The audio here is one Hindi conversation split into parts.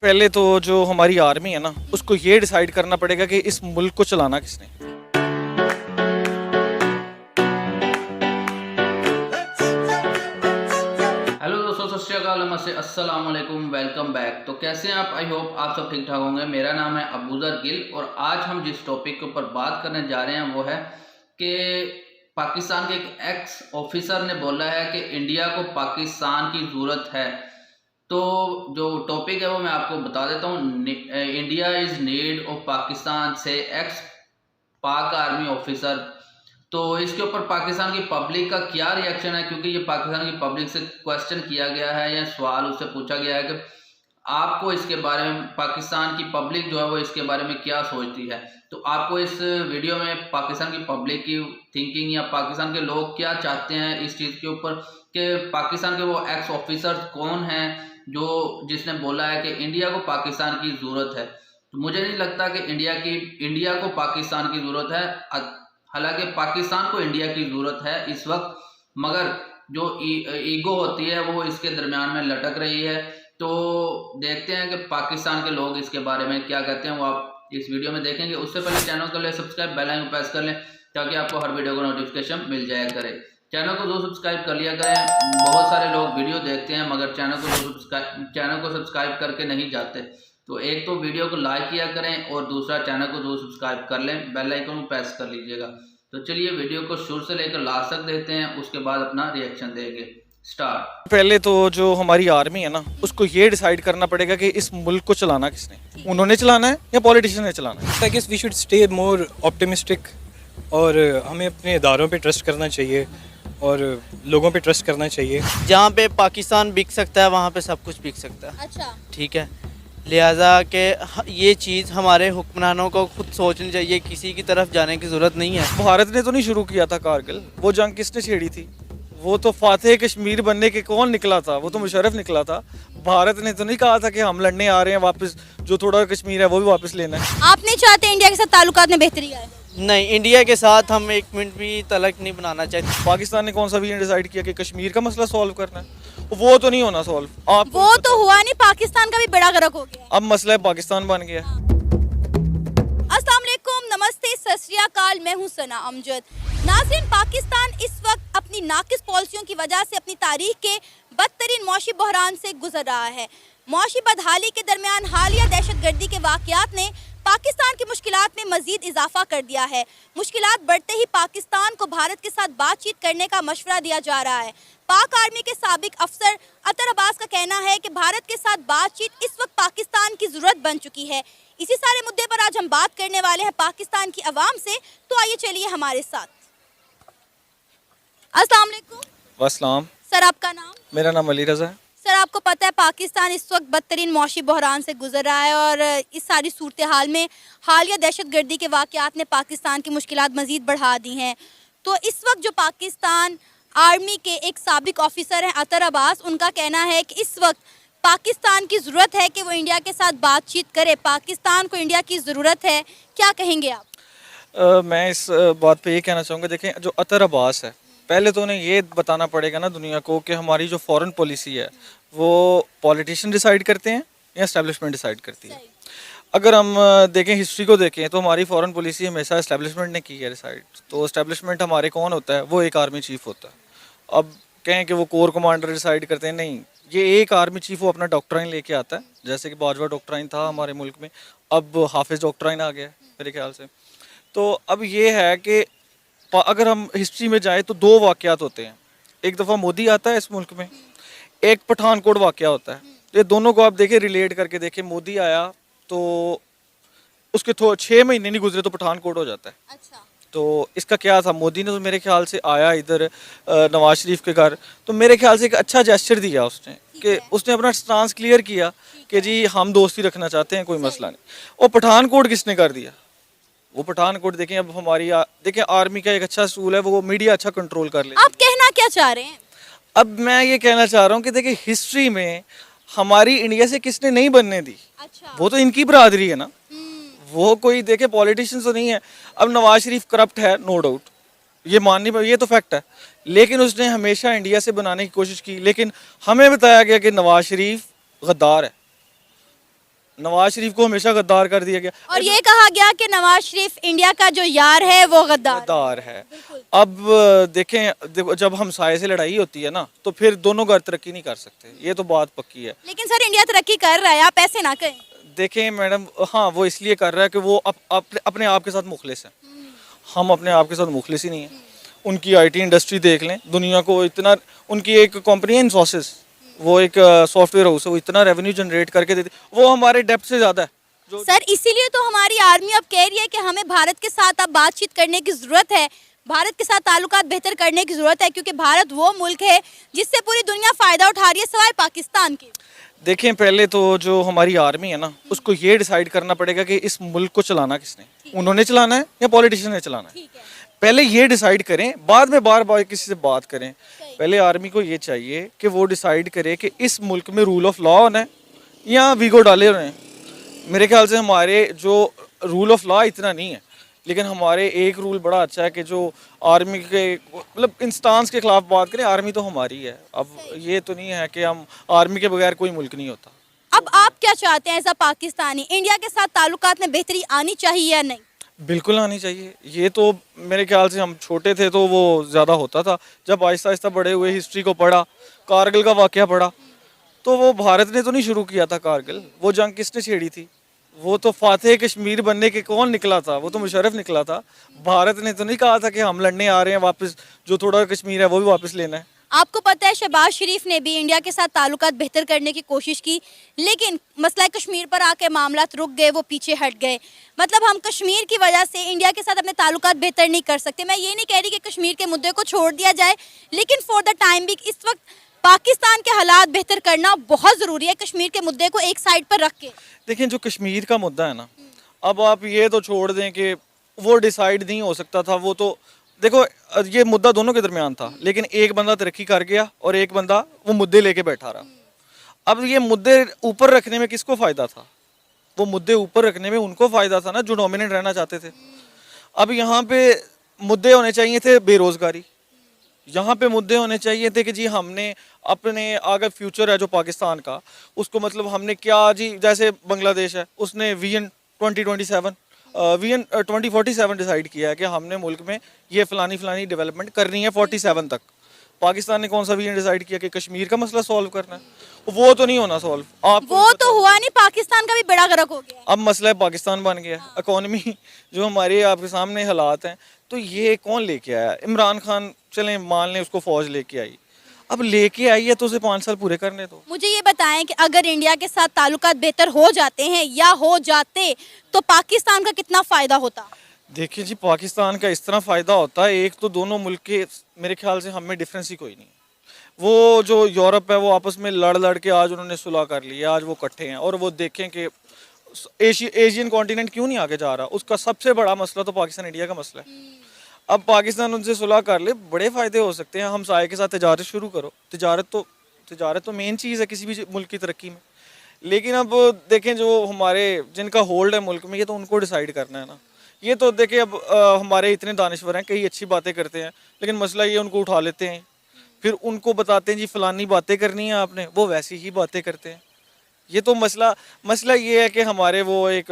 पहले तो जो हमारी आर्मी है ना, उसको ये डिसाइड करना पड़ेगा कि इस मुल्क को चलाना किसने। हेलो दोस्तों, सत श्री अकाल, नमस्ते, अस्सलाम वालेकुम, वेलकम बैक। तो कैसे हैं आप? आई होप आप सब ठीक ठाक होंगे। मेरा नाम है अबूजर गिल और आज हम जिस टॉपिक के ऊपर बात करने जा रहे हैं वो है कि पाकिस्तान के एक एक्स ऑफिसर ने बोला है कि इंडिया को पाकिस्तान की ज़रूरत है। तो जो टॉपिक है वो मैं आपको बता देता हूँ। India is need of Pakistan से एक्स पाक आर्मी ऑफिसर। तो इसके ऊपर पाकिस्तान की पब्लिक का क्या रिएक्शन है, क्योंकि ये पाकिस्तान की पब्लिक से क्वेश्चन किया गया है या सवाल उससे पूछा गया है कि आपको इसके बारे में, पाकिस्तान की पब्लिक जो है वो इसके बारे में क्या सोचती है। तो आपको इस वीडियो में पाकिस्तान की पब्लिक की थिंकिंग या पाकिस्तान के लोग क्या चाहते हैं इस चीज़ के ऊपर, कि पाकिस्तान के वो एक्स ऑफिसर कौन हैं जो जिसने बोला है कि इंडिया को पाकिस्तान की ज़रूरत है। तो मुझे नहीं लगता कि इंडिया को पाकिस्तान की ज़रूरत है। हालांकि पाकिस्तान को इंडिया की ज़रूरत है इस वक्त, मगर जो ईगो होती है वो इसके दरमियान में लटक रही है। तो देखते हैं कि पाकिस्तान के लोग इसके बारे में क्या कहते हैं, वो आप इस वीडियो में देखेंगे। उससे पहले चैनल को ले सब्सक्राइब, बेल आइकन प्रेस कर लें ताकि आपको हर वीडियो का नोटिफिकेशन मिल जाया करे। चैनल को जो सब्सक्राइब कर लिया करें। बहुत सारे लोग वीडियो देखते हैं मगर चैनल को सब्सक्राइब करके नहीं जाते। तो एक तो वीडियो को लाइक किया करें और दूसरा चैनल को जो सब्सक्राइब कर लें, बेल आइकन को प्रेस कर लीजिएगा। तो चलिए वीडियो को शुरू से लेकर लास्ट तक देखते हैं, उसके बाद अपना रिएक्शन देंगे। स्टार्ट। पहले तो जो हमारी आर्मी है ना, उसको ये डिसाइड करना पड़ेगा कि इस मुल्क को चलाना किसने। उन्होंने चलाना है या पॉलिटिशियन ने चलाना है। I guess we should stay more optimistic और हमें अपने इदारों पे ट्रस्ट करना चाहिए और लोगों पे ट्रस्ट करना चाहिए। जहाँ पे पाकिस्तान बिक सकता है वहाँ पे सब कुछ बिक सकता है। अच्छा, ठीक है, लिहाजा कि ये चीज़ हमारे हुक्मरानों को खुद सोचनी चाहिए, किसी की तरफ जाने की ज़रूरत नहीं है। भारत ने तो नहीं शुरू किया था कारगिल, वो जंग किसने छेड़ी थी? वो तो फातेह कश्मीर बनने के कौन निकला था? वो तो मुशर्रफ निकला था। भारत ने तो नहीं कहा था कि हम लड़ने आ रहे हैं, वापस जो थोड़ा कश्मीर है वो भी वापस लेना है। आप नहीं चाहते इंडिया के साथ ताल्लुकात में बेहतरी आए? नहीं, इंडिया के साथ हम एक मिनट भी तलक नहीं बनाना चाहते। पाकिस्तान ने कौन सा भी डिसाइड किया कि कश्मीर का मसला सॉल्व करना है? वो तो नहीं होना सॉल्व। आप वो तो हुआ नहीं, पाकिस्तान का भी बड़ा गर्क हो गया। अब मसला है पाकिस्तान बन गया। अस्सलाम वालेकुम, नमस्ते, सत श्री अकाल, मैं हूं सना अमजद। नाज़रीन, पाकिस्तान इस वक्त अपनी नाकिस पॉलिसियों की वजह से अपनी तारीख के बदतरीन मौशी बहरान से गुजर रहा है। मौशी बदहाली के दरमियान हालिया दहशतगर्दी के वाक़यात ने पाकिस्तान की मुश्किलात में मज़ीद इजाफा कर दिया है। मुश्किलात बढ़ते ही पाकिस्तान को भारत के साथ बातचीत करने का मशवरा दिया जा रहा है। पाक आर्मी के साबिक अफसर अतर अब्बास का कहना है कि भारत के साथ बातचीत इस वक्त पाकिस्तान की ज़रूरत बन चुकी है। इसी सारे मुद्दे पर आज हम बात करने वाले हैं पाकिस्तान की आवाम से। तो आइए चलिए हमारे साथ। अस्सलाम वालेकुम। वस्सलाम। सर, आपका नाम? मेरा नाम अली रज़ा है। सर, आपको पता है पाकिस्तान इस वक्त बदतरीन मौशी बहरान से गुजर रहा है और इस सारी सूरत हाल में हालिया दहशतगर्दी के वाक़यात ने पाकिस्तान की मुश्किलात मज़ीद बढ़ा दी हैं। तो इस वक्त जो पाकिस्तान आर्मी के एक साबिक ऑफिसर हैं अतर अब्बास, उनका कहना है कि इस वक्त पाकिस्तान की ज़रूरत है कि वो इंडिया के साथ बातचीत करे। पाकिस्तान को इंडिया की ज़रूरत है, क्या कहेंगे आप? मैं इस बात पे ये कहना चाहूँगा, देखें जो अतर अब्बास है, पहले तो उन्हें ये बताना पड़ेगा ना दुनिया को कि हमारी जो फॉरेन पॉलिसी है वो पॉलिटिशियन डिसाइड करते हैं या एस्टेब्लिशमेंट डिसाइड करती है। अगर हम देखें, हिस्ट्री को देखें, तो हमारी फॉरेन पॉलिसी हमेशा एस्टेब्लिशमेंट ने की है डिसाइड। तो एस्टेब्लिशमेंट हमारे कौन होता है? वो एक आर्मी चीफ होता है। अब कहें कि वो कोर कमांडर डिसाइड करते हैं, नहीं, ये एक आर्मी चीफ वो अपना डॉक्ट्राइन लेके आता है। जैसे कि बाजवा डॉक्ट्राइन था हमारे मुल्क में, अब हाफिज डॉक्ट्राइन आ गया है मेरे ख्याल से। तो अब ये है कि अगर हम हिस्ट्री में जाए तो दो वाक़यात होते हैं। एक दफ़ा मोदी आता है इस मुल्क में, एक पठानकोट वाक़या होता है। ये दोनों को आप देखें, रिलेट करके देखें। मोदी आया तो उसके 6 महीने नहीं गुजरे तो पठानकोट हो जाता है। अच्छा। तो इसका क्या था? मोदी ने तो मेरे ख्याल से आया इधर नवाज शरीफ के घर, तो मेरे ख्याल से एक अच्छा जेस्चर दिया उसने कि उसने अपना स्टांस क्लियर किया कि जी हम दोस्ती रखना चाहते हैं, कोई मसला नहीं। और पठानकोट किसने कर दिया? वो पठानकोट देखें, अब हमारी देखें आर्मी का एक अच्छा असूल है, वो मीडिया अच्छा कंट्रोल कर ले। आप कहना क्या चाह रहे हैं? अब मैं ये कहना चाह रहा हूँ कि देखिए, हिस्ट्री में हमारी इंडिया से किसने नहीं बनने दी? अच्छा। वो तो इनकी बरादरी है ना, वो कोई देखे पॉलिटिशियन तो नहीं है। अब नवाज शरीफ करप्ट है, नो डाउट, ये माननी ये तो फैक्ट है, लेकिन उसने हमेशा इंडिया से बनाने की कोशिश की। लेकिन हमें बताया गया कि नवाज शरीफ गद्दार है। नवाज शरीफ को हमेशा गद्दार कर दिया गया। और ये कहा गया कि नवाज शरीफ इंडिया का जो यार है वो गद्दार गद्दार है। अब देखो जब हमसाये से लड़ाई होती है ना तो फिर दोनों घर तरक्की नहीं कर सकते, ये तो बात पक्की है। लेकिन सर इंडिया तरक्की कर रहा है, आप ऐसे ना कहें। देखें मैडम, हाँ वो इसलिए कर रहा है कि वो अपने आप के साथ मुखलिस है। हम अपने आप के साथ मुखलिस ही नहीं है। उनकी आईटी इंडस्ट्री देख लें, दुनिया को इतना, उनकी एक कंपनी है इन्फोसिस, वो एक सॉफ्टवेयर हाउस है, वो इतना रेवेन्यू जनरेट करके देती, वो हमारे डेप्थ से ज़्यादा है। सर इसीलिए तो हमारी आर्मी अब कह रही है कि हमें भारत के साथ अब बातचीत करने की ज़रूरत है, भारत के साथ ताल्लुकात बेहतर करने की ज़रूरत है, क्योंकि भारत वो मुल्क है जिससे पूरी दुनिया फ़ायदा उठा रही है सिवाय पाकिस्तान के। देखें पहले तो जो हमारी आर्मी है ना, उसको ये डिसाइड करना पड़ेगा कि इस मुल्क को चलाना किसने, उन्होंने चलाना है या पॉलिटिशियन ने चलाना है। पहले ये डिसाइड करें, बाद में बार बार किसी से बात करें। पहले आर्मी को ये चाहिए कि वो डिसाइड करे कि इस मुल्क में रूल ऑफ लॉ होना है या वीगो डाले होने हैं। मेरे ख्याल से हमारे जो रूल ऑफ लॉ इतना नहीं है, लेकिन हमारे एक रूल बड़ा अच्छा है कि जो आर्मी के मतलब इंस्टांस के खिलाफ बात करें, आर्मी तो हमारी है। अब ये तो नहीं है कि हम आर्मी के बगैर कोई मुल्क नहीं होता। अब आप क्या चाहते हैं एज अ पाकिस्तानी, इंडिया के साथ ताल्लुकात में बेहतरी आनी चाहिए या नहीं? बिल्कुल आनी चाहिए। ये तो मेरे ख्याल से हम छोटे थे तो वो ज़्यादा होता था, जब आहिस्ता आहिस्ता बड़े हुए, हिस्ट्री को पढ़ा, कारगिल का वाक़या पढ़ा, तो वो भारत ने तो नहीं शुरू किया था कारगिल, वो जंग किसने छेड़ी थी? वो तो फातेह कश्मीर बनने के कौन निकला था? वो तो मुशर्रफ निकला था। भारत ने तो नहीं कहा था कि हम लड़ने आ रहे हैं वापस, जो थोड़ा कश्मीर है वो भी वापस लेना है। आपको पता है शहबाज शरीफ ने भी इंडिया के साथ ताल्लुकात बेहतर करने की कोशिश की, लेकिन मसला कश्मीर पर आके मामला रुक गए, वो पीछे हट गए। मतलब हम कश्मीर की वजह से इंडिया के साथ अपने ताल्लुकात बेहतर नहीं कर सकते। मैं ये नहीं कह रही कि कश्मीर के मुद्दे को छोड़ दिया जाए, लेकिन फॉर द टाइम भी इस वक्त पाकिस्तान के हालात बेहतर करना बहुत ज़रूरी है, कश्मीर के मुद्दे को एक साइड पर रख के। देखिए जो कश्मीर का मुद्दा है ना, अब आप ये तो छोड़ दें कि वो डिसाइड नहीं हो सकता था, वो तो देखो ये मुद्दा दोनों के दरमियान था, लेकिन एक बंदा तरक्की कर गया और एक बंदा वो मुद्दे लेके बैठा रहा। अब ये मुद्दे ऊपर रखने में किसको फ़ायदा था? वो मुद्दे ऊपर रखने में उनको फ़ायदा था ना जो डोमिनेंट रहना चाहते थे। अब यहाँ पे मुद्दे होने चाहिए थे बेरोज़गारी, यहाँ पे मुद्दे होने चाहिए थे कि जी हमने अपने आगे फ्यूचर है जो पाकिस्तान का, उसको मतलब हमने क्या जी, जैसे बांग्लादेश है उसने विजन 2027 विजन 2047 डिसाइड किया है कि हमने मुल्क में ये फलानी फलानी डेवलपमेंट करनी है 47 तक। पाकिस्तान ने कौन सा विजन डिसाइड किया कि कश्मीर का मसला सॉल्व करना है? वो तो नहीं होना सॉल्व। आप वो तो हुआ नहीं, पाकिस्तान का भी बड़ा गर्क हो गया। अब मसला पाकिस्तान बन गया। इकोनॉमी जो हमारे आपके सामने हालात हैं, तो ये कौन लेके आया? इमरान खान, चलें मान लें उसको फौज लेके आई, अब लेके आई है तो उसे 5 साल पूरे करने दो। मुझे ये बताएं कि अगर इंडिया के साथ ताल्लुकात बेहतर हो जाते हैं या हो जाते तो पाकिस्तान का कितना फ़ायदा होता? देखिए जी, पाकिस्तान का इस तरह फ़ायदा होता है, एक तो दोनों मुल्क के मेरे ख्याल से हमें डिफरेंस ही कोई नहीं। वो जो यूरोप है वो आपस में लड़ लड़ के आज उन्होंने सुलह कर लिया, आज वो इकट्ठे हैं। और वो देखें कि एशियन कॉन्टिनेंट क्यों नहीं आगे जा रहा, उसका सबसे बड़ा मसला तो पाकिस्तान इंडिया का मसला है। अब पाकिस्तान उनसे सुलह कर ले, बड़े फ़ायदे हो सकते हैं। हमसाये के साथ तिजारत शुरू करो, तिजारत तो मेन चीज़ है किसी भी मुल्क की तरक्की में। लेकिन अब देखें जो हमारे जिनका होल्ड है मुल्क में, ये तो उनको डिसाइड करना है ना। ये तो देखें अब हमारे इतने दानिश्वर हैं, कई अच्छी बातें करते हैं, लेकिन मसला ये उनको उठा लेते हैं, फिर उनको बताते हैं जी फलानी बातें करनी है आपने, वो वैसी ही बातें करते हैं। ये तो मसला ये है कि हमारे वो एक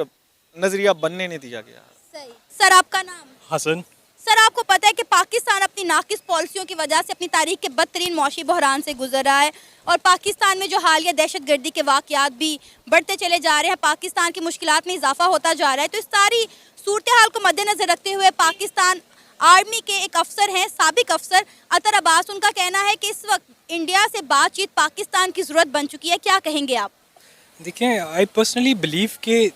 नज़रिया बनने नहीं दिया गया। सही। सर आपका नाम? हसन। सर आपको पता है कि पाकिस्तान अपनी नाकिस पॉलिसियों की वजह से अपनी तारीख के बदतरीन मौशी बहरान से गुजर रहा है, और पाकिस्तान में जो हालिया दहशतगर्दी के वाक़यात भी बढ़ते चले जा रहे हैं, पाकिस्तान की मुश्किलात में इजाफा होता जा रहा है। तो इस सारी सूरत हाल को मद्देनज़र रखते हुए पाकिस्तान आर्मी के एक अफसर हैं, साबिक अफसर अतर अब्बास, उनका कहना है कि इस वक्त इंडिया से बातचीत पाकिस्तान की ज़रूरत बन चुकी है। क्या कहेंगे आप? देखिए, आई पर्सनली बिलीव कि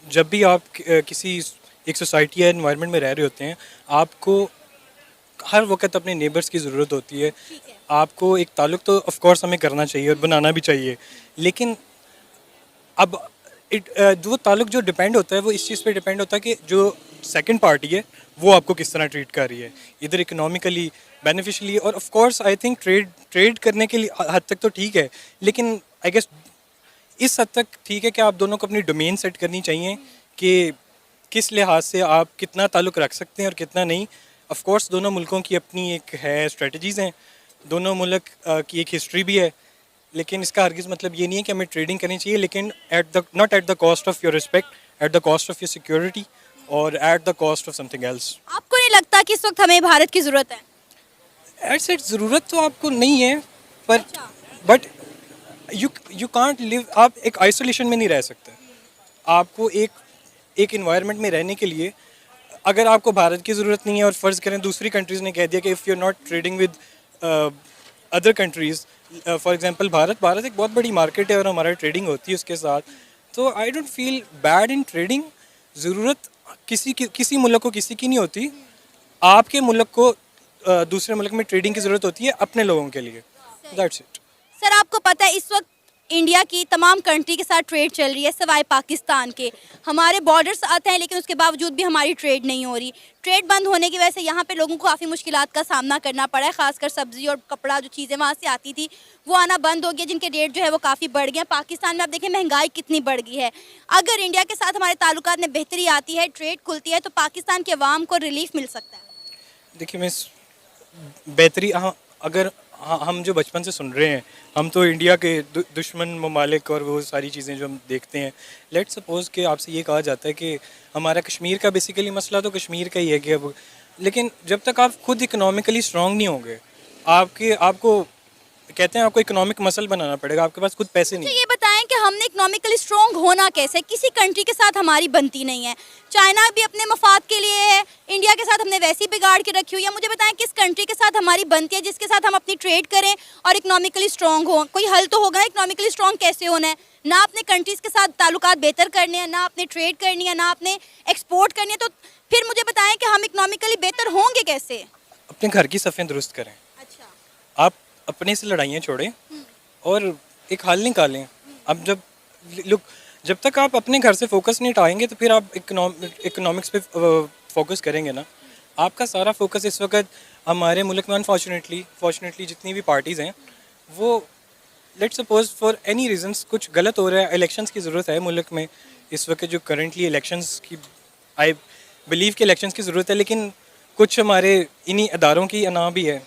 जब भी आप किसी एक सोसाइटी या एनवायरनमेंट में रह रहे होते हैं, आपको हर वक्त अपने नेबर्स की ज़रूरत होती है। आपको एक ताल्लुक़ तो ऑफ कोर्स हमें करना चाहिए और बनाना भी चाहिए, लेकिन अब जो ताल्लुक़ जो डिपेंड होता है वो इस चीज़ पे डिपेंड होता है कि जो सेकंड पार्टी है वो आपको किस तरह ट्रीट कर रही है, इधर इकोनॉमिकली, बेनिफिशियली। और of course I think trade करने के लिए हद तक तो ठीक है, लेकिन आई गेस इस हद तक ठीक है कि आप दोनों को अपनी डोमेन सेट करनी चाहिए कि किस लिहाज से आप कितना ताल्लुक़ रख सकते हैं और कितना नहीं। ऑफ कोर्स दोनों मुल्कों की अपनी एक है स्ट्रेटजीज़ हैं, दोनों मुल्क की एक हिस्ट्री भी है, लेकिन इसका हरगिज़ मतलब ये नहीं है कि हमें ट्रेडिंग करनी चाहिए, लेकिन not at the cost of your respect, at the cost of your security और at the cost of something else. आपको नहीं लगता कि इस वक्त हमें भारत की ज़रूरत है? ऐसे ज़रूरत तो आपको नहीं है, पर बट यू कांट लिव, आप एक आइसोलेशन में नहीं रह सकते। आपको एक इन्वायरमेंट में रहने के लिए, अगर आपको भारत की ज़रूरत नहीं है और फ़र्ज़ करें दूसरी कंट्रीज़ ने कह दिया कि if you are not trading with other countries, for example Bharat एक बहुत बड़ी मार्केट है और हमारा ट्रेडिंग होती है उसके साथ, तो I don't feel bad in trading. ज़रूरत किसी मुल्क को किसी की नहीं होती, आपके मुल्क को दूसरे मुल्क में ट्रेडिंग की ज़रूरत होती है अपने लोगों के लिए, दैट्स इट। सर आपको पता है इस वक्त इंडिया की तमाम कंट्री के साथ ट्रेड चल रही है सिवाय पाकिस्तान के। हमारे बॉर्डर्स आते हैं लेकिन उसके बावजूद भी हमारी ट्रेड नहीं हो रही। ट्रेड बंद होने की वजह से यहाँ पे लोगों को काफ़ी मुश्किलात का सामना करना पड़ा है, खासकर सब्ज़ी और कपड़ा जो चीज़ें वहाँ से आती थी वो आना बंद हो गया, जिनके रेट जो है वो काफ़ी बढ़ गए हैं। पाकिस्तान में आप देखें महंगाई कितनी बढ़ गई है। अगर इंडिया के साथ हमारे ताल्लुकात में बेहतरी आती है, ट्रेड खुलती है, तो पाकिस्तान के अवाम को रिलीफ मिल सकता है। देखिए मिस, बेहतरी अगर हम जो बचपन से सुन रहे हैं, हम तो इंडिया के दुश्मन ममालिक और वो सारी चीज़ें जो हम देखते हैं, लेट सपोज कि आपसे ये कहा जाता है कि हमारा कश्मीर का बेसिकली मसला तो कश्मीर का ही है कि अब, लेकिन जब तक आप खुद इकोनॉमिकली स्ट्रॉन्ग नहीं होंगे, आपको कहते हैं आपको इकोनॉमिक मसल बनाना पड़ेगा, आपके पास खुद पैसे नहीं। ये बताएं कि हमने इकोनॉमिकली स्ट्रॉन्ग होना कैसे? किसी कंट्री के साथ हमारी बनती नहीं है। चाइना भी अपने मफाद के लिए है, इंडिया के साथ हमने वैसी बिगाड़ के रखी हुई है। मुझे बताएं किस कंट्री के साथ हमारी बनती है जिसके साथ हम अपनी ट्रेड करें और इकोनॉमिकली स्ट्रॉन्ग हो? कोई हल तो होगा। इकोनॉमिकली स्ट्रॉन्ग कैसे होना है? ना अपने कंट्रीज़ के साथ ताल्लुकात बेहतर करने हैं, ना अपने ट्रेड करनी है, ना अपने एक्सपोर्ट करनी है, तो फिर मुझे बताएं कि हम इकोनॉमिकली बेहतर होंगे कैसे? अपने घर की सफ़ें दुरुस्त करें। अच्छा, आप अपने से लड़ाइयाँ छोड़ें और एक हल निकालें। अब जब तक आप अपने घर से फोकस नहीं हटाएंगे तो फिर आप इकोनॉमिक्स पे फोकस करेंगे ना। आपका सारा फोकस इस वक्त हमारे मुल्क में फॉर्चुनेटली जितनी भी पार्टीज़ हैं वो let's suppose for any reasons कुछ गलत हो रहा है, इलेक्शंस की ज़रूरत है मुल्क में इस वक्त, जो करंटली इलेक्शंस की आई बिलीव कि इलेक्शंस की ज़रूरत है, लेकिन कुछ हमारे इन्हीं अदारों की अना भी है,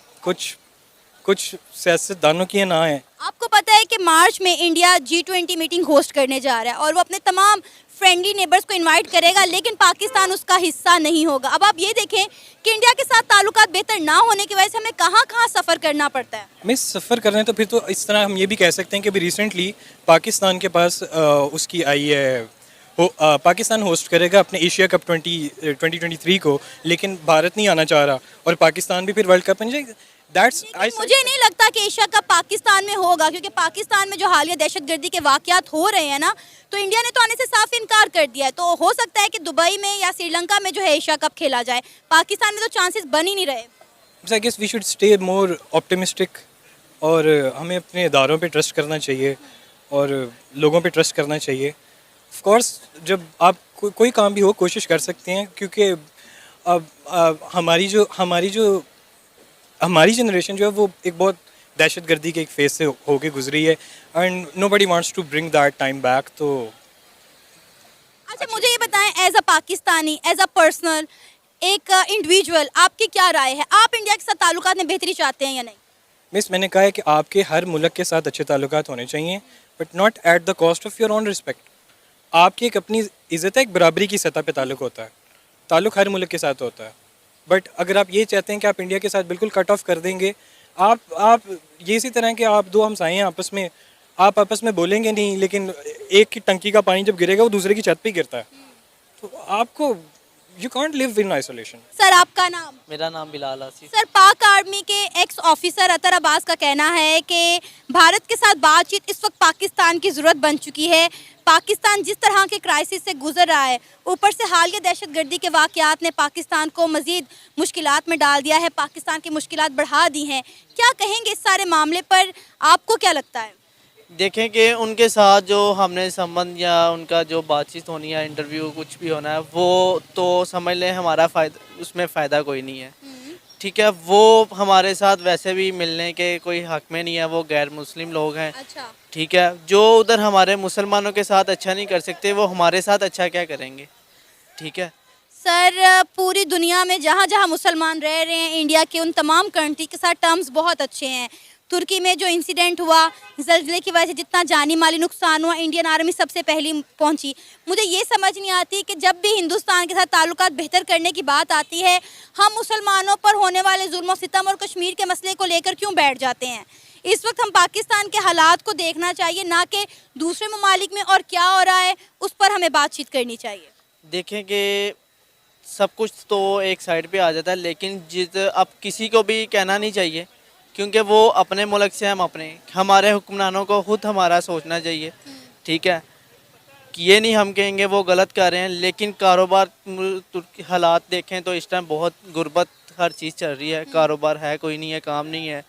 कुछ सियासतदानों की ना है। आपको पता है कि मार्च में इंडिया G20 मीटिंग होस्ट करने जा रहा है और वो अपने तमाम फ्रेंडली नेबर्स को इनवाइट करेगा, लेकिन पाकिस्तान उसका हिस्सा नहीं होगा। अब आप ये देखें कि इंडिया के साथ ताल्लुकात बेहतर ना होने की वजह से हमें कहाँ सफ़र करना पड़ता है। हमें सफ़र कर रहे हैं तो फिर तो इस तरह हम ये भी कह सकते हैं कि अभी रिसेंटली पाकिस्तान के पास उसकी आई है, पाकिस्तान होस्ट करेगा अपने एशिया कप 2023 को, लेकिन भारत नहीं आना चाह रहा और पाकिस्तान भी फिर वर्ल्ड कप बन जाएगा। मुझे नहीं लगता कि एशिया कप पाकिस्तान में होगा, क्योंकि पाकिस्तान में जो हालिया दहशतगर्दी के वाकयात हो रहे हैं ना, तो इंडिया ने तो आने से साफ इनकार कर दिया है। तो हो सकता है कि दुबई में या श्रीलंका में जो है एशिया कप खेला जाए। पाकिस्तान में तो चांसेस बन ही नहीं रहे। I guess we should stay more optimistic और हमें अपने इदारों पे ट्रस्ट करना चाहिए और लोगों पे ट्रस्ट करना चाहिए। ऑफ कोर्स जब आप कोई काम भी हो कोशिश कर सकते हैं, क्योंकि अब हमारी जनरेशन जो है वो एक बहुत दहशतगर्दी के एक फेज से होके गुजरी है and nobody wants to bring that time back. तो अच्छा, मुझे ये बताएं as a Pakistani, as a personal, एक इंडिविजुअल, आपकी क्या राय है? आप इंडिया के साथ ताल्लुकात में बेहतरी चाहते हैं या नहीं? मिस, मैंने कहा है कि आपके हर मुल्क के साथ अच्छे ताल्लुकात होने चाहिए, but not at the cost of your own respect. आपकी एक अपनी इज़्ज़त है, एक बराबरी की सतह पे ताल्लुक होता है, ताल्लुक हर मुल्क के साथ होता है। बट अगर आप ये चाहते हैं कि आप इंडिया के साथ बिल्कुल कट ऑफ कर देंगे, आप ये इसी तरह के आप दो हमसाए हैं आपस में, आप आपस में बोलेंगे नहीं, लेकिन एक की टंकी का पानी जब गिरेगा वो दूसरे की छत पे गिरता है, तो आपको you can't live in isolation. Sir आपका नाम? मेरा नाम बिलाल आसिफ। सर, पाक आर्मी के एक्स ऑफिसर अतर अब्बास का कहना है कि भारत के साथ बातचीत इस वक्त पाकिस्तान की ज़रूरत बन चुकी है। पाकिस्तान जिस तरह के क्राइसिस से गुजर रहा है, ऊपर से हालिया दहशतगर्दी के वाक़यात ने पाकिस्तान को मज़ीद मुश्किलात में डाल दिया है, पाकिस्तान की मुश्किलात बढ़ा दी हैं। क्या कहेंगे इस सारे मामले पर? आपको क्या लगता है? देखें कि उनके साथ जो हमने संबंध या उनका जो बातचीत होनी है, इंटरव्यू कुछ भी होना है, वो तो समझ लें हमारा फ़ायदा, उसमें फ़ायदा कोई नहीं है। ठीक है, वो हमारे साथ वैसे भी मिलने के कोई हक में नहीं है, वो गैर मुस्लिम लोग हैं। अच्छा, ठीक है, जो उधर हमारे मुसलमानों के साथ अच्छा नहीं कर सकते, वो हमारे साथ अच्छा क्या करेंगे? ठीक है सर, पूरी दुनिया में जहाँ जहाँ मुसलमान रह रहे हैं, इंडिया के उन तमाम कंट्री के साथ टर्म्स बहुत अच्छे हैं। तुर्की में जो इंसिडेंट हुआ, ज़ल्ज़ले की वजह से जितना जानी माली नुकसान हुआ, इंडियन आर्मी सबसे पहली पहुंची। मुझे ये समझ नहीं आती कि जब भी हिंदुस्तान के साथ ताल्लुकात बेहतर करने की बात आती है, हम मुसलमानों पर होने वाले जुल्म सितम और कश्मीर के मसले को लेकर क्यों बैठ जाते हैं। इस वक्त हम पाकिस्तान के हालात को देखना चाहिए, ना कि दूसरे ममालिक में और क्या हो रहा है उस पर हमें बातचीत करनी चाहिए। देखें कि सब कुछ तो एक साइड पे आ जाता है, लेकिन अब किसी को भी कहना नहीं चाहिए, क्योंकि वो अपने मुल्क से हम अपने, हमारे हुक्मरानों को खुद हमारा सोचना चाहिए। ठीक है, कि ये नहीं हम कहेंगे वो गलत कर रहे हैं, लेकिन कारोबार तुर्की हालात देखें तो इस टाइम बहुत गुर्बत हर चीज़ चल रही है, कारोबार है कोई नहीं है, काम नहीं है।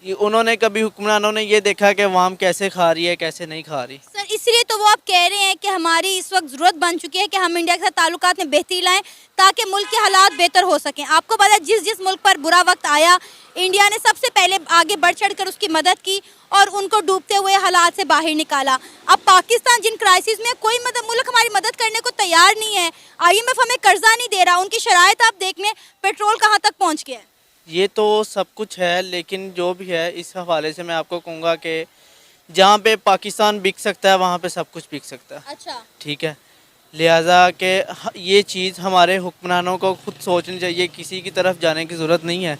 उन्होंने कभी हुक्मरानों ने ये देखा कि अवाम कैसे खा रही है कैसे नहीं खा रही। सर इसलिए तो वो आप कह रहे हैं कि हमारी इस वक्त ज़रूरत बन चुकी है कि हम इंडिया के साथ ताल्लुकात में बेहतरी लाएं ताकि मुल्क के हालात बेहतर हो सकें। आपको पता है जिस जिस मुल्क पर बुरा वक्त आया, इंडिया ने सबसे पहले आगे बढ़ चढ़ कर उसकी मदद की और उनको डूबते हुए हालात से बाहर निकाला। अब पाकिस्तान जिन क्राइसिस में कोई मुल्क हमारी मदद करने को तैयार नहीं है, IMF हमें कर्जा नहीं दे रहा, उनकी शराइत आप देख लें, पेट्रोल कहाँ तक पहुँच गया है। ये तो सब कुछ है, लेकिन जो भी है इस हवाले से मैं आपको कहूँगा कि जहाँ पे पाकिस्तान बिक सकता है वहाँ पे सब कुछ बिक सकता है। अच्छा, ठीक है, लिहाजा कि ये चीज़ हमारे हुक्मरानों को खुद सोचनी चाहिए, किसी की तरफ जाने की ज़रूरत नहीं है,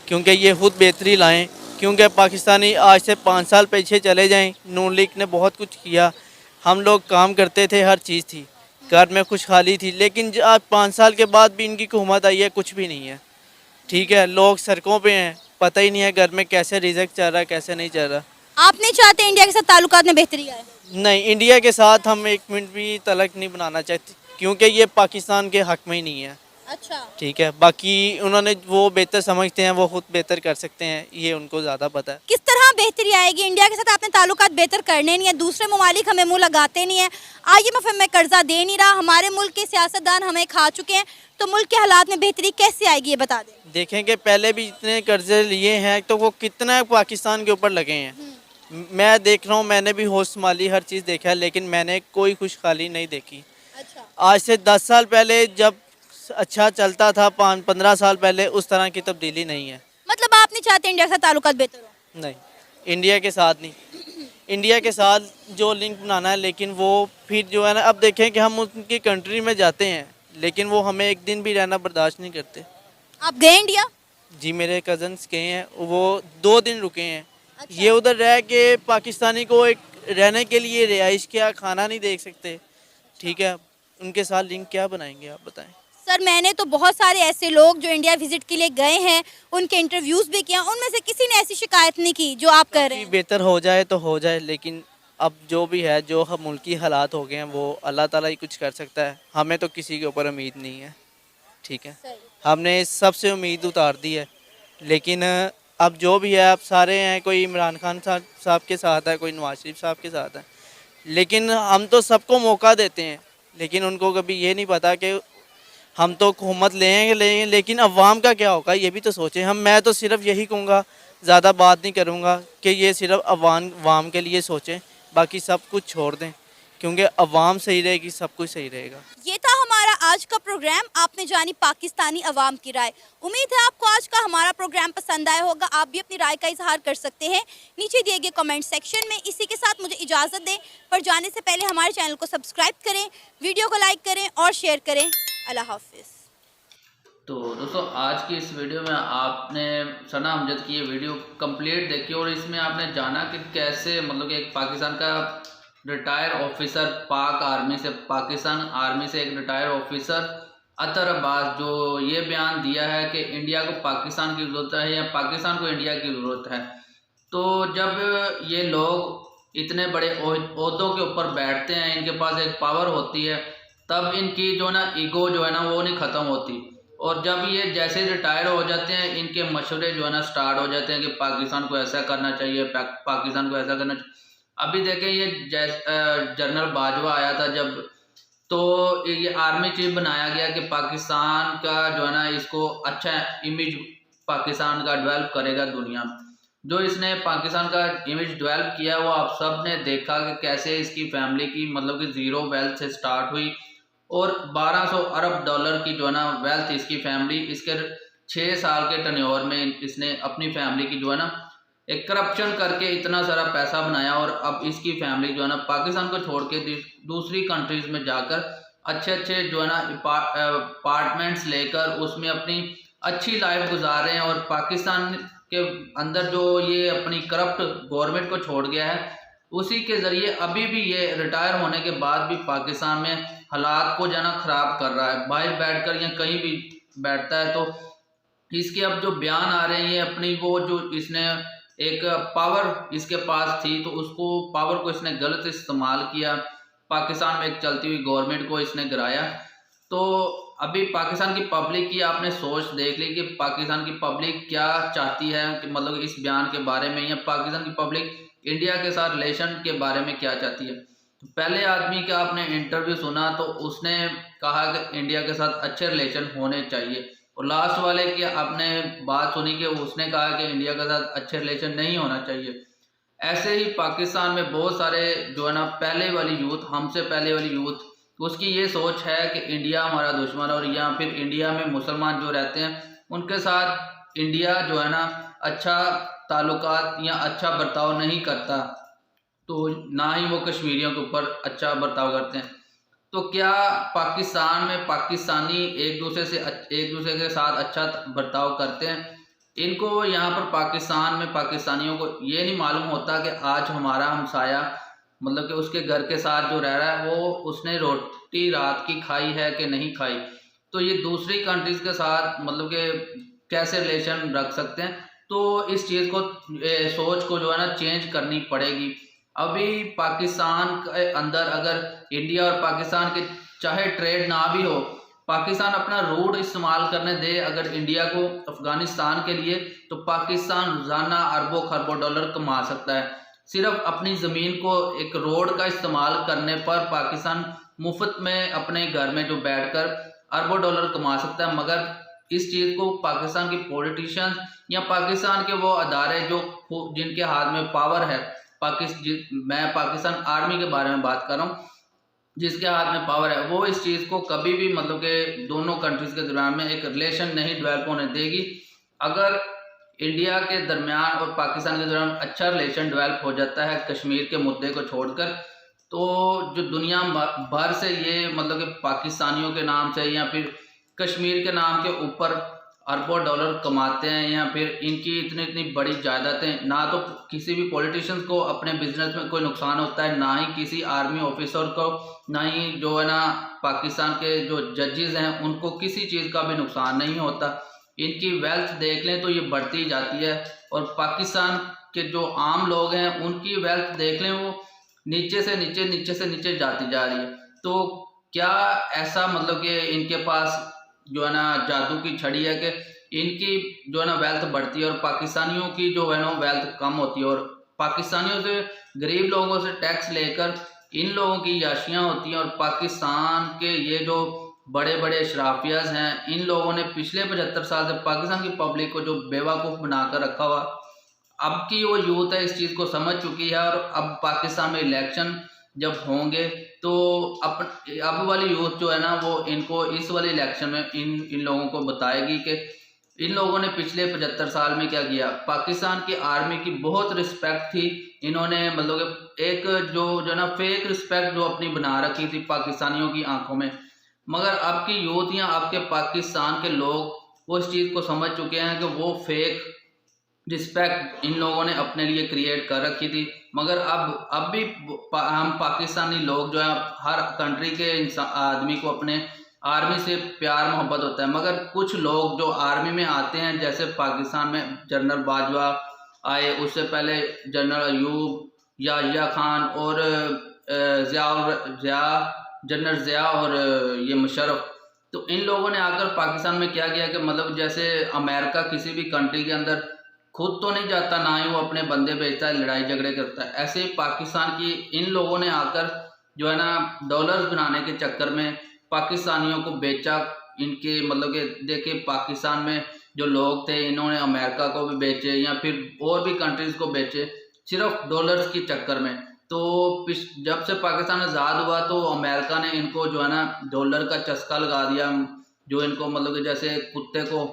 क्योंकि ये खुद बेहतरी लाएं। क्योंकि पाकिस्तानी आज से 5 साल पीछे चले जाएं, नून लीग ने बहुत कुछ किया, हम लोग काम करते थे, हर चीज़ थी, घर में खुशहाली थी, लेकिन आज 5 साल के बाद भी इनकी हुकूमत आई है, कुछ भी नहीं है। ठीक है, लोग सड़कों पे हैं, पता ही नहीं है घर में कैसे रिज़्क चल रहा है कैसे नहीं चल रहा। आप नहीं चाहते इंडिया के साथ ताल्लुकात में बेहतरी आए? नहीं, इंडिया के साथ हम एक मिनट भी तलक नहीं बनाना चाहते, क्योंकि ये पाकिस्तान के हक में ही नहीं है। अच्छा, ठीक है, बाकी उन्होंने वो बेहतर समझते हैं वो खुद बेहतर कर सकते हैं, ये उनको ज़्यादा पता है। किस तरह बेहतरी आएगी? इंडिया के साथ आपने ताल्लुकात बेहतर करने नहीं है, दूसरे ममालिक हमें मुंह लगाते नहीं है, IMF हमें कर्जा दे नहीं रहा, हमारे मुल्क के सियासतदान हमें खा चुके हैं, तो मुल्क के हालात में बेहतरी कैसे आएगी ये बता दें। देखें कि पहले भी इतने कर्जे लिए हैं तो वो कितना पाकिस्तान के ऊपर लगे हैं। मैं देख रहा हूँ, मैंने भी होश संभाली, हर चीज़ देखा है, लेकिन मैंने कोई खुशहाली नहीं देखी। अच्छा, आज से 10 साल पहले जब अच्छा चलता था, 15 साल पहले, उस तरह की तब्दीली नहीं है। मतलब आप नहीं चाहते इंडिया के साथ ताल्लुकात बेहतर हो? नहीं, इंडिया के साथ नहीं, इंडिया के साथ जो लिंक बनाना है, लेकिन वो फिर जो है ना, अब देखें कि हम उनकी कंट्री में जाते हैं, लेकिन वो हमें एक दिन भी रहना बर्दाश्त नहीं करते। आप गए इंडिया? जी, मेरे कज़न्स गए हैं, वो 2 दिन रुके हैं। अच्छा। ये उधर रह के पाकिस्तानी को एक रहने के लिए रिहाइश क्या, खाना नहीं देख सकते। ठीक है, उनके साथ लिंक क्या बनाएंगे आप बताएं। सर मैंने तो बहुत सारे ऐसे लोग जो इंडिया विजिट के लिए गए हैं, उनके इंटरव्यूज़ भी किया, उनमें से किसी ने ऐसी शिकायत नहीं की जो आप कर रहे हैं। बेहतर हो जाए तो हो जाए, लेकिन अब जो भी है, जो हम मुल्की हालात हो गए हैं, वो अल्लाह ताला ही कुछ कर सकता है, हमें तो किसी के ऊपर उम्मीद नहीं है। ठीक है, सही। हमने सबसे उम्मीद उतार दी है, लेकिन अब जो भी है, अब सारे हैं, कोई इमरान खान साहब के साथ है, कोई नवाज शरीफ साहब के साथ है, लेकिन हम तो सबको मौका देते हैं, लेकिन उनको कभी ये नहीं पता कि हम तो हुकूमत लेंगे, लेकिन अवाम का क्या होगा ये भी तो सोचें। मैं तो सिर्फ यही कहूँगा, ज़्यादा बात नहीं करूँगा, कि ये सिर्फ अवाम के लिए सोचें, बाकी सब कुछ छोड़ दें, क्योंकि अवाम सही रहेगी सब कुछ सही रहेगा। ये था हमारा आज का प्रोग्राम, आपने जानी पाकिस्तानी अवाम की राय। उम्मीद है आपको आज का हमारा प्रोग्राम पसंद आया होगा। आप भी अपनी राय का इजहार कर सकते हैं नीचे दिए गए कमेंट सेक्शन में। इसी के साथ मुझे इजाज़त दें, पर जाने से पहले हमारे चैनल को सब्सक्राइब करें, वीडियो को लाइक करें और शेयर करें। अल्लाह हाफिज़। तो दोस्तों, आज की इस वीडियो में आपने सना अमजद की ये वीडियो कंप्लीट देखी और इसमें आपने जाना कि कैसे मतलब कि एक पाकिस्तान का रिटायर ऑफिसर, पाक आर्मी से, पाकिस्तान आर्मी से एक रिटायर ऑफिसर अतर अब्बास जो ये बयान दिया है कि इंडिया को पाकिस्तान की ज़रूरत है या पाकिस्तान को इंडिया की ज़रूरत है। तो जब ये लोग इतने बड़े ओहदों के ऊपर बैठते हैं, इनके पास एक पावर होती है, तब इनकी जो ना ईगो जो है ना वो नहीं ख़त्म होती। और जब ये जैसे रिटायर हो जाते हैं, इनके मशवरे जो है ना स्टार्ट हो जाते हैं कि पाकिस्तान को ऐसा करना चाहिए, पाकिस्तान को ऐसा करना चाहिए। अभी देखें, ये जनरल बाजवा आया था जब, तो ये आर्मी चीफ बनाया गया कि पाकिस्तान का जो है ना इसको अच्छा इमेज पाकिस्तान का डेवलप करेगा दुनिया में। जो इसने पाकिस्तान का इमेज डेवलप किया वो आप सब ने देखा कि कैसे इसकी फैमिली की मतलब कि ज़ीरो वेल्थ से स्टार्ट हुई और 1200 अरब डॉलर की जो है ना वेल्थ इसकी फैमिली, इसके 6 साल के टर्नओवर में इसने अपनी फैमिली की जो है ना एक करप्शन करके इतना सारा पैसा बनाया और अब इसकी फैमिली जो है ना पाकिस्तान को छोड़ के दूसरी कंट्रीज में जाकर अच्छे अच्छे जो है ना अपार्टमेंट्स लेकर उसमें अपनी अच्छी लाइफ गुजार रहे हैं। और पाकिस्तान के अंदर जो ये अपनी करप्ट गवर्नमेंट को छोड़ गया है उसी के ज़रिए अभी भी ये रिटायर होने के बाद भी पाकिस्तान में हालात को जो है ना ख़राब कर रहा है। बाहर बैठकर या कहीं भी बैठता है तो इसके अब जो बयान आ रहे हैं ये अपनी वो जो इसने एक पावर इसके पास थी तो उसको पावर को इसने गलत इस्तेमाल किया, पाकिस्तान में एक चलती हुई गवर्नमेंट को इसने गिराया। तो अभी पाकिस्तान की पब्लिक की आपने सोच देख ली कि पाकिस्तान की पब्लिक क्या चाहती है कि मतलब इस बयान के बारे में, या पाकिस्तान की पब्लिक इंडिया के साथ रिलेशन के बारे में क्या चाहती है। पहले आदमी का आपने इंटरव्यू सुना तो उसने कहा कि इंडिया के साथ अच्छे रिलेशन होने चाहिए, और लास्ट वाले की आपने बात सुनी कि उसने कहा कि इंडिया के साथ अच्छे रिलेशन नहीं होना चाहिए। ऐसे ही पाकिस्तान में बहुत सारे जो है ना पहले वाली यूथ, हमसे पहले वाली यूथ, उसकी ये सोच है कि इंडिया हमारा दुश्मन है, और या फिर इंडिया में मुसलमान जो रहते हैं उनके साथ इंडिया जो है ना अच्छा ताल्लुकात या अच्छा बर्ताव नहीं करता, तो ना ही वो कश्मीरियों के ऊपर अच्छा बर्ताव करते हैं। तो क्या पाकिस्तान में पाकिस्तानी एक दूसरे के साथ अच्छा बर्ताव करते हैं? इनको यहाँ पर पाकिस्तान में पाकिस्तानियों को ये नहीं मालूम होता कि आज हमारा हमसाया मतलब कि उसके घर के साथ जो रह रहा है वो उसने रोटी रात की खाई है कि नहीं खाई। तो ये दूसरी कंट्रीज के साथ मतलब कि कैसे रिलेशन रख सकते हैं, तो इस चीज़ को सोच को जो है ना चेंज करनी पड़ेगी। अभी पाकिस्तान के अंदर अगर इंडिया और पाकिस्तान के चाहे ट्रेड ना भी हो, पाकिस्तान अपना रोड इस्तेमाल करने दे अगर इंडिया को अफगानिस्तान के लिए, तो पाकिस्तान रोजाना अरबों खरबों डॉलर कमा सकता है। सिर्फ अपनी ज़मीन को एक रोड का इस्तेमाल करने पर पाकिस्तान मुफ्त में अपने घर में जो बैठकर अरबों डॉलर कमा सकता है। मगर इस चीज़ को पाकिस्तान के पॉलिटिशियंस या पाकिस्तान के वो अदारे जो जिनके हाथ में पावर है, मैं पाकिस्तान आर्मी के बारे में बात कर रहा हूँ, जिसके हाथ में पावर है, वो इस चीज़ को कभी भी मतलब कि दोनों कंट्रीज़ के दरम्यान में एक रिलेशन नहीं डेवलप होने देगी। अगर इंडिया के दरमियान और पाकिस्तान के दरमियान अच्छा रिलेशन डेवलप हो जाता है कश्मीर के मुद्दे को छोड़कर, तो जो दुनिया भर से ये मतलब कि पाकिस्तानियों के नाम से या फिर कश्मीर के नाम के ऊपर अरबों डॉलर कमाते हैं, या फिर इनकी इतनी इतनी बड़ी जायदादें, ना तो किसी भी पॉलिटिशियंस को अपने बिजनेस में कोई नुकसान होता है, ना ही किसी आर्मी ऑफिसर को, ना ही जो है ना पाकिस्तान के जो जजेस हैं उनको किसी चीज़ का भी नुकसान नहीं होता। इनकी वेल्थ देख लें तो ये बढ़ती जाती है, और पाकिस्तान के जो आम लोग हैं उनकी वेल्थ देख लें वो नीचे से नीचे जाती जा रही है। तो क्या ऐसा मतलब कि इनके पास जो है ना जादू की छड़ी है कि इनकी जो है ना वेल्थ बढ़ती है और पाकिस्तानियों की जो है ना वेल्थ कम होती है, और पाकिस्तानियों से गरीब लोगों से टैक्स लेकर इन लोगों की याशियाँ होती हैं। और पाकिस्तान के ये जो बड़े बड़े अशराफियाज हैं, इन लोगों ने पिछले 75 साल से पाकिस्तान की पब्लिक को जो बेवकूफ़ बनाकर रखा हुआ, अब की वो यूथ है इस चीज़ को समझ चुकी है। और अब पाकिस्तान में इलेक्शन जब होंगे तो अब वाली यूथ जो है ना वो इनको इस वाले इलेक्शन में इन लोगों को बताएगी कि इन लोगों ने पिछले 75 साल में क्या किया। पाकिस्तान की आर्मी की बहुत रिस्पेक्ट थी, इन्होंने मतलब एक जो ना फेक रिस्पेक्ट जो अपनी बना रखी थी पाकिस्तानियों की आंखों में। मगर अब की यूथ या आपके पाकिस्तान के लोग वो इस चीज़ को समझ चुके हैं कि वो फेक रिस्पेक्ट इन लोगों ने अपने लिए क्रिएट कर रखी थी। मगर अब भी हम पाकिस्तानी लोग जो है, हर कंट्री के आदमी को अपने आर्मी से प्यार मोहब्बत होता है, मगर कुछ लोग जो आर्मी में आते हैं, जैसे पाकिस्तान में जनरल बाजवा आए, उससे पहले जनरल अयूब, याहिया खान और जनरल ज़िया और ये मुशर्रफ, तो इन लोगों ने आकर पाकिस्तान में क्या किया कि मतलब जैसे अमेरिका किसी भी कंट्री के अंदर खुद तो नहीं जाता, ना ही वो अपने बंदे भेजता है, लड़ाई झगड़े करता है, ऐसे ही पाकिस्तान की इन लोगों ने आकर जो है ना डॉलर्स बनाने के चक्कर में पाकिस्तानियों को बेचा। इनके मतलब कि देखिए पाकिस्तान में जो लोग थे इन्होंने अमेरिका को भी बेचे या फिर और भी कंट्रीज़ को बेचे सिर्फ डॉलर्स के चक्कर में। तो जब से पाकिस्तान आज़ाद हुआ तो अमेरिका ने इनको जो है ना डॉलर का चस्का लगा दिया, जो इनको मतलब कि जैसे कुत्ते को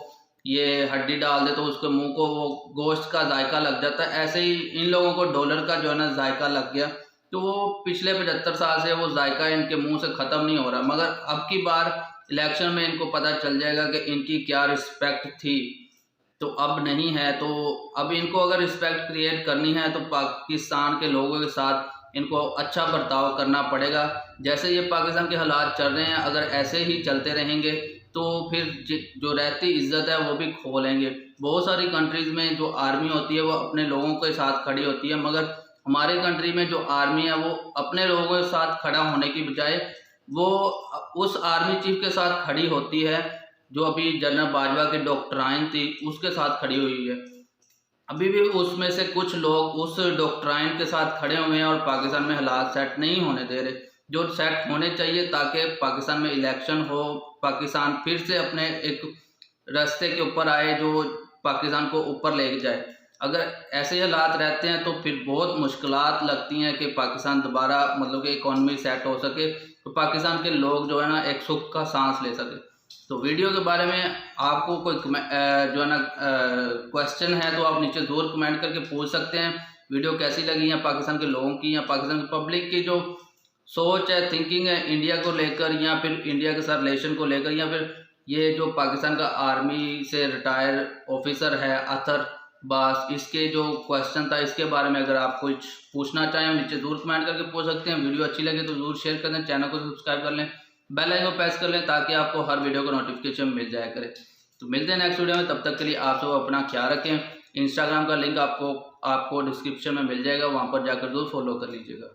ये हड्डी डाल दे तो उसके मुंह को वो गोश्त का जायका लग जाता है, ऐसे ही इन लोगों को डॉलर का जो है ना जायका लग गया। तो वो पिछले 75 साल से वो जायका इनके मुंह से ख़त्म नहीं हो रहा, मगर अब की बार इलेक्शन में इनको पता चल जाएगा कि इनकी क्या रिस्पेक्ट थी, तो अब नहीं है। तो अब इनको अगर रिस्पेक्ट क्रिएट करनी है तो पाकिस्तान के लोगों के साथ इनको अच्छा बर्ताव करना पड़ेगा। जैसे ये पाकिस्तान के हालात चल रहे हैं, अगर ऐसे ही चलते रहेंगे तो फिर जो रहती इज्जत है वो भी खो लेंगे। बहुत सारी कंट्रीज़ में जो आर्मी होती है वो अपने लोगों के साथ खड़ी होती है, मगर हमारे कंट्री में जो आर्मी है वो अपने लोगों के साथ खड़ा होने की बजाय वो उस आर्मी चीफ के साथ खड़ी होती है जो अभी जनरल बाजवा की डॉक्ट्राइन थी उसके साथ खड़ी हुई है। अभी भी उसमें से कुछ लोग उस डॉक्ट्राइन के साथ खड़े हुए हैं और पाकिस्तान में हालात सेट नहीं होने दे रहे, जो सेट होने चाहिए ताकि पाकिस्तान में इलेक्शन हो, पाकिस्तान फिर से अपने एक रास्ते के ऊपर आए जो पाकिस्तान को ऊपर ले जाए। अगर ऐसे हालात रहते हैं तो फिर बहुत मुश्किलात लगती हैं कि पाकिस्तान दोबारा मतलब कि इकॉनमी सेट हो सके, तो पाकिस्तान के लोग जो है ना एक सुख का सांस ले सके। तो वीडियो के बारे में आपको कोई जो है ना क्वेश्चन है तो आप नीचे ज़रूर कमेंट करके पूछ सकते हैं। वीडियो कैसी लगी, या पाकिस्तान के लोगों की या पाकिस्तान की पब्लिक की जो सोच है, थिंकिंग है इंडिया को लेकर, या फिर इंडिया के साथ रिलेशन को लेकर, या फिर ये जो पाकिस्तान का आर्मी से रिटायर ऑफिसर है अतर बास, इसके जो क्वेश्चन था इसके बारे में अगर आप कुछ पूछना चाहें नीचे ज़रूर कमेंट करके पूछ सकते हैं। वीडियो अच्छी लगे तो ज़रूर शेयर कर दें, चैनल को सब्सक्राइब कर लें, बेल आइकन को प्रेस कर लें ताकि आपको हर वीडियो का नोटिफिकेशन मिल जाया करे। तो मिलते हैं नेक्स्ट वीडियो में, तब तक के लिए आप सब अपना ख्याल रखें। इंस्टाग्राम का लिंक आपको डिस्क्रिप्शन में मिल जाएगा, वहाँ पर जाकर जरूर फॉलो कर लीजिएगा।